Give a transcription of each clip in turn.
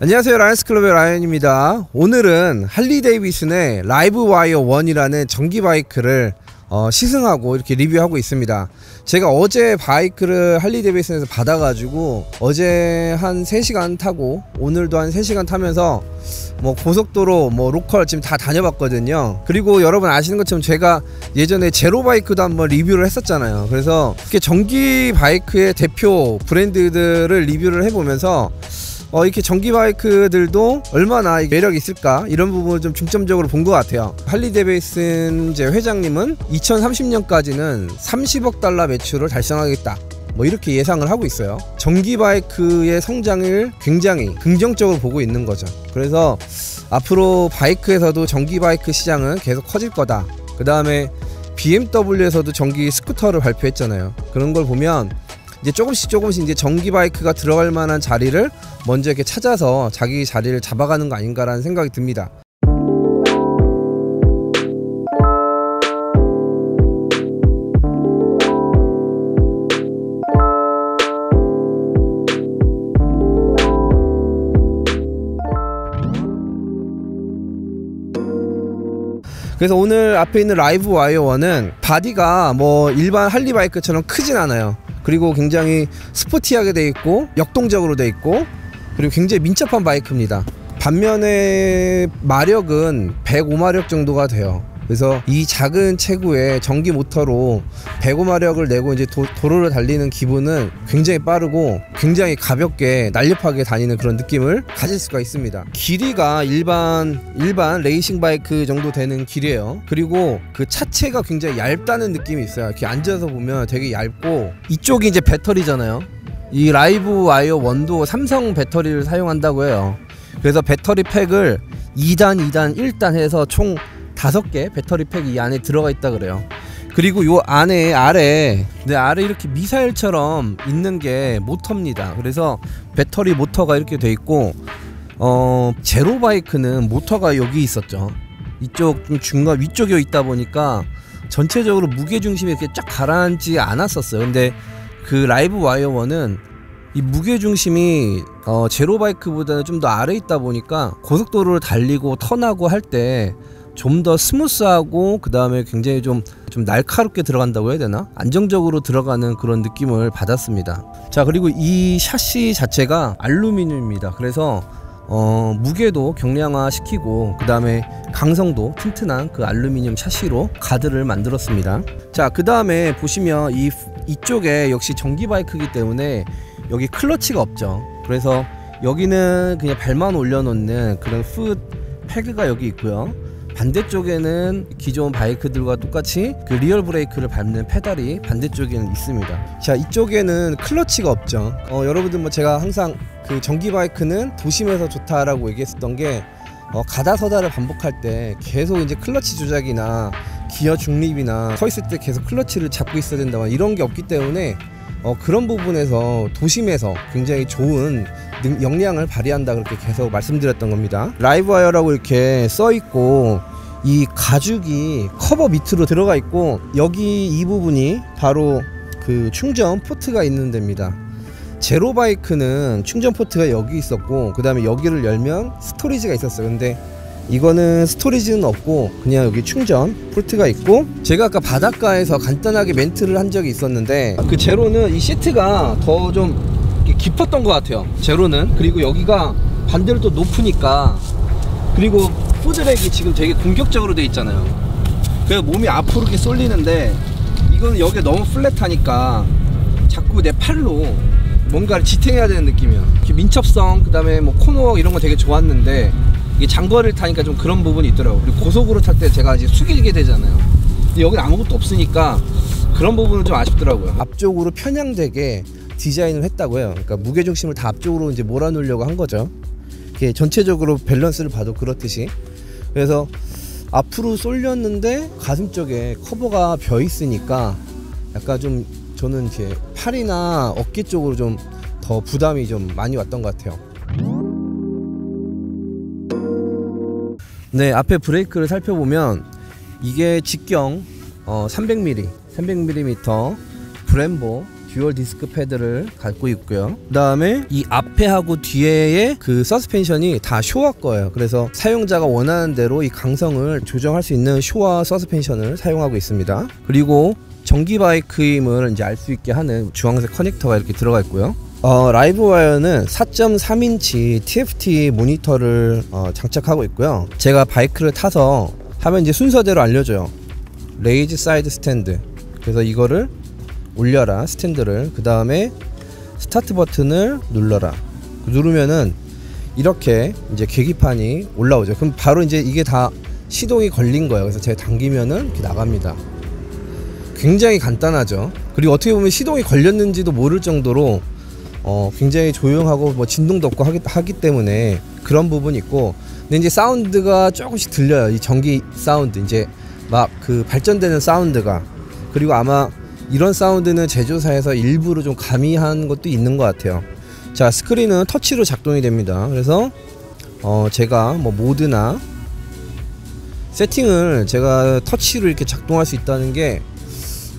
안녕하세요, 라이언스클럽의 라이언입니다. 오늘은 할리데이비슨의 라이브와이어 1이라는 전기 바이크를 시승하고 이렇게 리뷰하고 있습니다. 제가 어제 바이크를 할리데이비슨에서 받아가지고 어제 한 3시간 타고 오늘도 한 3시간 타면서 뭐 고속도로 로컬 지금 다 다녀봤거든요. 그리고 여러분 아시는 것처럼 제가 예전에 제로 바이크도 한번 리뷰를 했었잖아요. 그래서 이렇게 전기 바이크의 대표 브랜드들을 리뷰를 해보면서 이렇게 전기 바이크들도 얼마나 매력이 있을까 이런 부분을 좀 중점적으로 본 것 같아요. 할리데이비슨 회장님은 2030년까지는 30억 달러 매출을 달성하겠다 이렇게 예상을 하고 있어요. 전기 바이크의 성장을 굉장히 긍정적으로 보고 있는 거죠. 그래서 앞으로 바이크에서도 전기 바이크 시장은 계속 커질 거다. 그 다음에 BMW에서도 전기 스쿠터를 발표했잖아요. 그런 걸 보면 이제 조금씩 이제 전기 바이크가 들어갈 만한 자리를 먼저 이렇게 찾아서 자기 자리를 잡아가는 거 아닌가라는 생각이 듭니다. 그래서 오늘 앞에 있는 라이브와이어 1은 바디가 일반 할리 바이크처럼 크진 않아요. 그리고 굉장히 스포티하게 돼 있고 역동적으로 돼 있고 그리고 굉장히 민첩한 바이크입니다. 반면에 마력은 105마력 정도가 돼요. 그래서 이 작은 체구의 전기 모터로 105마력을 내고 이제 도로를 달리는 기분은 굉장히 빠르고 굉장히 가볍게 날렵하게 다니는 그런 느낌을 가질 수가 있습니다. 길이가 일반 레이싱 바이크 정도 되는 길이에요. 그리고 그 차체가 굉장히 얇다는 느낌이 있어요. 이렇게 앉아서 보면 되게 얇고 이쪽이 이제 배터리잖아요. 이 라이브 와이어 1도 삼성 배터리를 사용한다고 해요. 그래서 배터리 팩을 2단, 1단 해서 총 5개 배터리 팩이 이 안에 들어가 있다 그래요. 그리고 요 아래 이렇게 미사일처럼 있는 게 모터입니다. 그래서 배터리 모터가 이렇게 돼 있고 제로 바이크는 모터가 여기 있었죠. 이쪽 좀 중간 위쪽에 있다 보니까 전체적으로 무게 중심이 이렇게 쫙 가라앉지 않았었어요. 근데 그 라이브 와이어 1은 이 무게 중심이 제로 바이크보다는 좀 더 아래에 있다 보니까 고속도로를 달리고 턴하고 할 때 좀 더 스무스하고 그 다음에 굉장히 좀 날카롭게 들어간다고 해야 되나? 안정적으로 들어가는 그런 느낌을 받았습니다. 자, 그리고 이 샤시 자체가 알루미늄입니다. 그래서 무게도 경량화 시키고 그 다음에 강성도 튼튼한 그 알루미늄 샤시로 가드를 만들었습니다. 자, 그 다음에 보시면 이쪽에 역시 전기 바이크이기 때문에 여기 클러치가 없죠. 그래서 여기는 그냥 발만 올려놓는 그런 풋 패드가 여기 있고요. 반대쪽에는 기존 바이크들과 똑같이 그 리얼 브레이크를 밟는 페달이 반대쪽에는 있습니다. 자, 이쪽에는 클러치가 없죠. 여러분들 제가 항상 그 전기 바이크는 도심에서 좋다라고 얘기했었던 게 가다 서다를 반복할 때 계속 이제 클러치 조작이나 기어 중립이나 서 있을 때 계속 클러치를 잡고 있어야 된다 이런 게 없기 때문에 그런 부분에서 도심에서 굉장히 좋은 역량을 발휘한다 그렇게 계속 말씀드렸던 겁니다. 라이브와이어라고 이렇게 써있고 이 가죽이 커버 밑으로 들어가 있고 여기 이 부분이 바로 그 충전 포트가 있는 데입니다. 제로 바이크는 충전 포트가 여기 있었고 그 다음에 여기를 열면 스토리지가 있었어요. 근데 이거는 스토리지는 없고 그냥 여기 충전 포트가 있고, 제가 아까 바닷가에서 간단하게 멘트를 한 적이 있었는데 그 제로는 이 시트가 더 좀 깊었던 것 같아요. 제로는. 그리고 여기가 반대로 또 높으니까, 그리고 푸드랙이 지금 되게 공격적으로 돼 있잖아요. 그래서 몸이 앞으로 이렇게 쏠리는데 이거는 여기가 너무 플랫하니까 자꾸 내 팔로 뭔가를 지탱해야 되는 느낌이야. 민첩성, 그 다음에 코너 이런 거 되게 좋았는데 이게 장거리를 타니까 좀 그런 부분이 있더라고요. 그리고 고속으로 탈 때 제가 이제 숙이게 되잖아요. 근데 여기는 아무것도 없으니까 그런 부분은 좀 아쉽더라고요. 앞쪽으로 편향되게 디자인을 했다고 해요. 그러니까 무게중심을 다 앞쪽으로 이제 몰아놓으려고 한 거죠. 이렇게 전체적으로 밸런스를 봐도 그렇듯이. 그래서 앞으로 쏠렸는데 가슴 쪽에 커버가 벼 있으니까 약간 좀 저는 이렇게 팔이나 어깨 쪽으로 좀 더 부담이 좀 많이 왔던 것 같아요. 네, 앞에 브레이크를 살펴보면 이게 직경 300mm 브렘보 듀얼 디스크 패드를 갖고 있고요. 그 다음에 이 앞에 하고 뒤에의 그 서스펜션이 다 쇼와 거예요. 그래서 사용자가 원하는 대로 이 강성을 조정할 수 있는 쇼와 서스펜션을 사용하고 있습니다. 그리고 전기 바이크임을 이제 알 수 있게 하는 주황색 커넥터가 이렇게 들어가 있고요. 라이브 와이어는 4.3인치 TFT 모니터를 장착하고 있고요. 제가 바이크를 타서 하면 이제 순서대로 알려줘요. 레이즈 사이드 스탠드. 그래서 이거를 올려라, 스탠드를. 그 다음에 스타트 버튼을 눌러라. 누르면은 이렇게 이제 계기판이 올라오죠. 그럼 바로 이제 이게 다 시동이 걸린 거예요. 그래서 제가 당기면은 이렇게 나갑니다. 굉장히 간단하죠. 그리고 어떻게 보면 시동이 걸렸는지도 모를 정도로 굉장히 조용하고 뭐 진동도 없고 하기 때문에 그런 부분이 있고, 근데 이제 사운드가 조금씩 들려요. 이 전기 사운드, 이제 막 그 발전되는 사운드가. 그리고 아마 이런 사운드는 제조사에서 일부러 좀 가미한 것도 있는 것 같아요. 자, 스크린은 터치로 작동이 됩니다. 그래서 제가 뭐 모드나 세팅을 제가 터치로 이렇게 작동할 수 있다는 게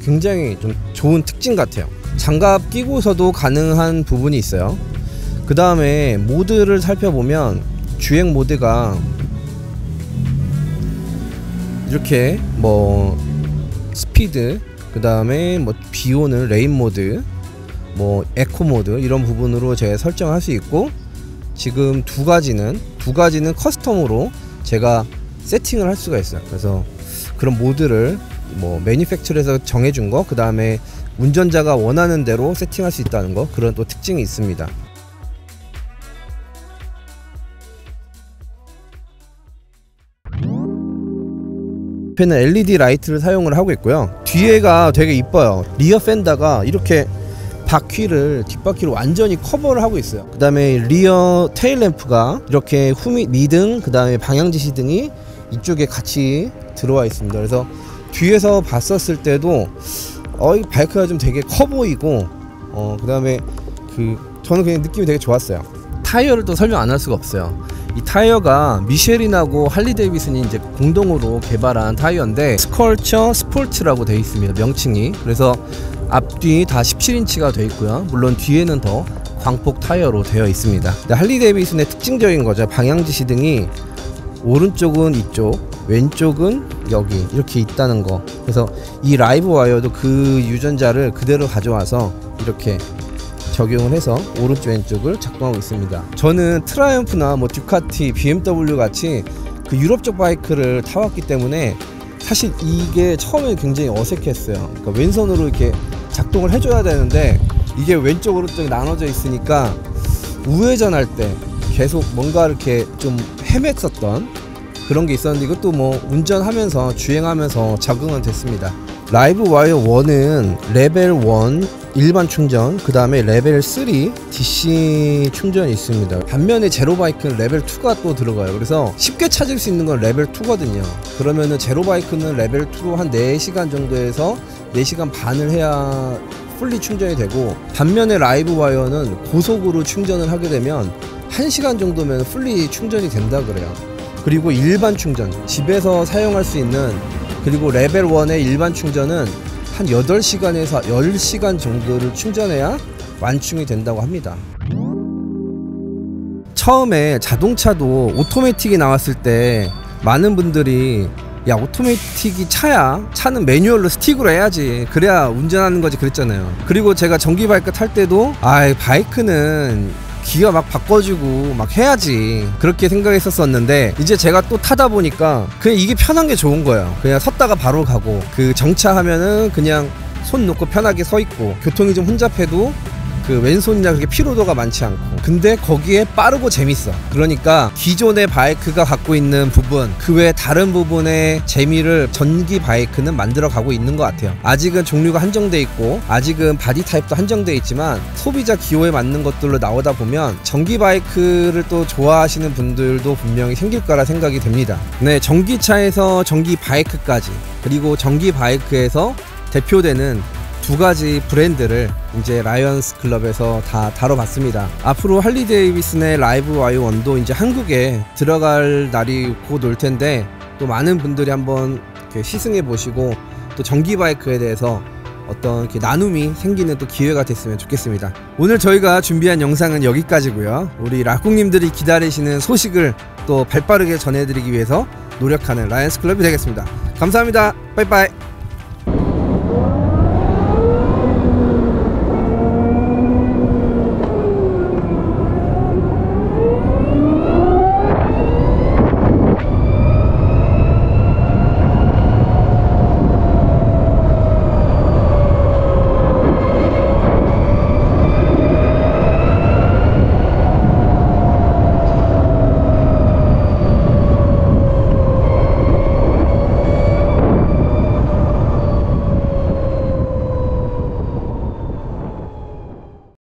굉장히 좀 좋은 특징 같아요. 장갑 끼고서도 가능한 부분이 있어요. 그 다음에 모드를 살펴보면 주행 모드가 이렇게 뭐 스피드, 그 다음에 뭐 비오는 레인 모드, 뭐 에코 모드, 이런 부분으로 제가 설정할 수 있고, 지금 두 가지는 커스텀으로 제가 세팅을 할 수가 있어요. 그래서 그런 모드를 뭐 매니팩처에서 정해준 거, 그 다음에 운전자가 원하는 대로 세팅할 수 있다는 거, 그런 또 특징이 있습니다. 옆에는 LED 라이트를 사용을 하고 있고요. 뒤에가 되게 이뻐요. 리어 펜더가 이렇게 바퀴를, 뒷바퀴를 완전히 커버를 하고 있어요. 그 다음에 리어 테일 램프가 이렇게 미등, 그 다음에 방향지시 등이 이쪽에 같이 들어와 있습니다. 그래서 뒤에서 봤었을 때도 이 바이크가 좀 되게 커 보이고, 그 다음에 저는 그냥 느낌이 되게 좋았어요. 타이어를 또 설명 안 할 수가 없어요. 이 타이어가 미쉐린하고 할리 데이비슨이 이제 공동으로 개발한 타이어인데 스컬처 스포츠라고 되어 있습니다, 명칭이. 그래서 앞뒤 다 17인치가 되어 있고요. 물론 뒤에는 더 광폭 타이어로 되어 있습니다. 할리 데이비슨의 특징적인 거죠. 방향지시 등이 오른쪽은 이쪽, 왼쪽은 여기 이렇게 있다는 거. 그래서 이 라이브 와이어도 그 유전자를 그대로 가져와서 이렇게 적용을 해서 오른쪽 왼쪽을 작동하고 있습니다. 저는 트라이엄프나 뭐 듀카티, BMW 같이 그 유럽적 바이크를 타왔기 때문에 사실 이게 처음에 굉장히 어색했어요. 그러니까 왼손으로 이렇게 작동을 해줘야 되는데 이게 왼쪽 오른쪽이 나눠져 있으니까 우회전할 때 계속 뭔가 이렇게 좀 헤맸었던 그런 게 있었는데, 이것도 뭐 운전하면서 주행하면서 적응은 됐습니다. 라이브 와이어 1은 레벨 1 일반 충전, 그 다음에 레벨 3 DC 충전이 있습니다. 반면에 제로바이크는 레벨 2가 또 들어가요. 그래서 쉽게 찾을 수 있는 건 레벨 2거든요. 그러면은 제로바이크는 레벨 2로 한 4시간 정도에서 4시간 반을 해야 풀리 충전이 되고, 반면에 라이브 와이어는 고속으로 충전을 하게 되면 1시간 정도면 풀리 충전이 된다 그래요. 그리고 일반 충전, 집에서 사용할 수 있는, 그리고 레벨 1의 일반 충전은 한 8시간에서 10시간 정도를 충전해야 완충이 된다고 합니다. 처음에 자동차도 오토매틱이 나왔을 때 많은 분들이 야, 오토매틱이 차야, 차는 매뉴얼로 스틱으로 해야지, 그래야 운전하는 거지, 그랬잖아요. 그리고 제가 전기 바이크 탈 때도 바이크는 기어 막 바꿔주고 막 해야지, 그렇게 생각했었는데, 이제 제가 또 타다 보니까 그냥 이게 편한 게 좋은 거예요. 그냥 섰다가 바로 가고, 그 정차하면은 그냥 손 놓고 편하게 서 있고, 교통이 좀 혼잡해도 그 왼손이나 그렇게 피로도가 많지 않고, 근데 거기에 빠르고 재밌어. 그러니까 기존의 바이크가 갖고 있는 부분, 그 외 다른 부분의 재미를 전기 바이크는 만들어 가고 있는 것 같아요. 아직은 종류가 한정돼 있고, 아직은 바디 타입도 한정돼 있지만, 소비자 기호에 맞는 것들로 나오다 보면 전기 바이크를 또 좋아하시는 분들도 분명히 생길 거라 생각이 됩니다. 네, 전기차에서 전기 바이크까지, 그리고 전기 바이크에서 대표되는 두 가지 브랜드를 이제 라이언스 클럽에서 다 다뤄봤습니다. 앞으로 할리 데이비슨의 라이브 와이어 1도 이제 한국에 들어갈 날이 곧 올 텐데, 또 많은 분들이 한번 시승해 보시고 또 전기 바이크에 대해서 어떤 이렇게 나눔이 생기는 또 기회가 됐으면 좋겠습니다. 오늘 저희가 준비한 영상은 여기까지고요. 우리 락국님들이 기다리시는 소식을 또 발빠르게 전해드리기 위해서 노력하는 라이언스 클럽이 되겠습니다. 감사합니다. 빠이빠이.